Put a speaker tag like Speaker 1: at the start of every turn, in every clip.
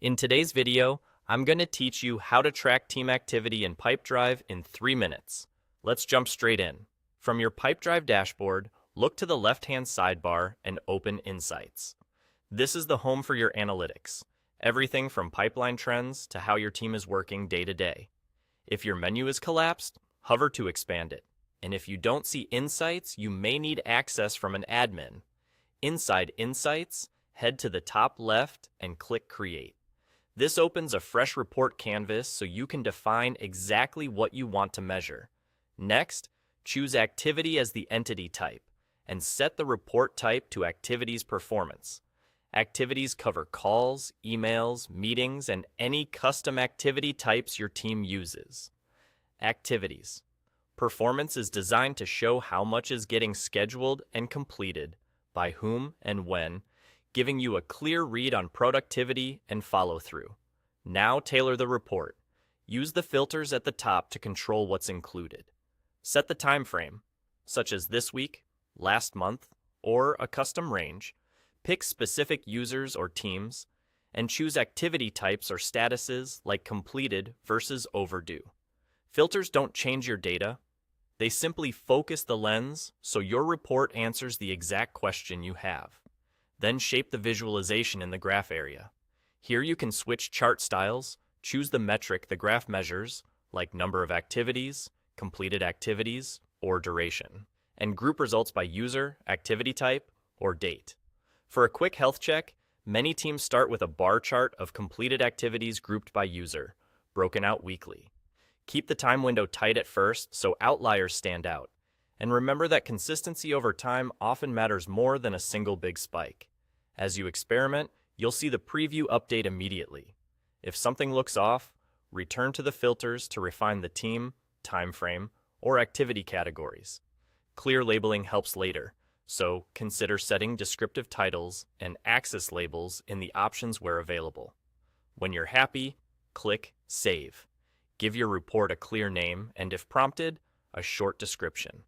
Speaker 1: In today's video, I'm going to teach you how to track team activity in Pipedrive in 3 minutes. Let's jump straight in. From your Pipedrive dashboard, look to the left-hand sidebar and open Insights. This is the home for your analytics, everything from pipeline trends to how your team is working day to day. If your menu is collapsed, hover to expand it. And if you don't see Insights, you may need access from an admin. Inside Insights, head to the top left and click Create. This opens a fresh report canvas so you can define exactly what you want to measure. Next, choose Activity as the entity type and set the report type to Activities Performance. Activities cover calls, emails, meetings, and any custom activity types your team uses. Activities. Performance is designed to show how much is getting scheduled and completed, by whom and when, giving you a clear read on productivity and follow-through. Now tailor the report. Use the filters at the top to control what's included. Set the time frame, such as this week, last month, or a custom range. Pick specific users or teams, and choose activity types or statuses like completed versus overdue. Filters don't change your data. They simply focus the lens so your report answers the exact question you have. Then shape the visualization in the graph area. Here you can switch chart styles, choose the metric the graph measures, like number of activities, completed activities, or duration, and group results by user, activity type, or date. For a quick health check, many teams start with a bar chart of completed activities grouped by user, broken out weekly. Keep the time window tight at first so outliers stand out. And remember that consistency over time often matters more than a single big spike. As you experiment, you'll see the preview update immediately. If something looks off, return to the filters to refine the team, time frame, or activity categories. Clear labeling helps later, so consider setting descriptive titles and axis labels in the options where available. When you're happy, click Save. Give your report a clear name and, if prompted, a short description.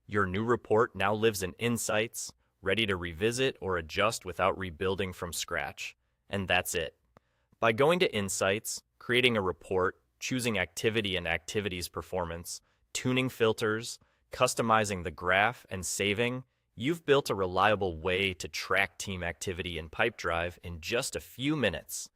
Speaker 1: Your new report now lives in Insights, ready to revisit or adjust without rebuilding from scratch. And that's it. By going to Insights, creating a report, choosing activity and activities performance, tuning filters, customizing the graph, and saving, you've built a reliable way to track team activity in Pipedrive in just a few minutes.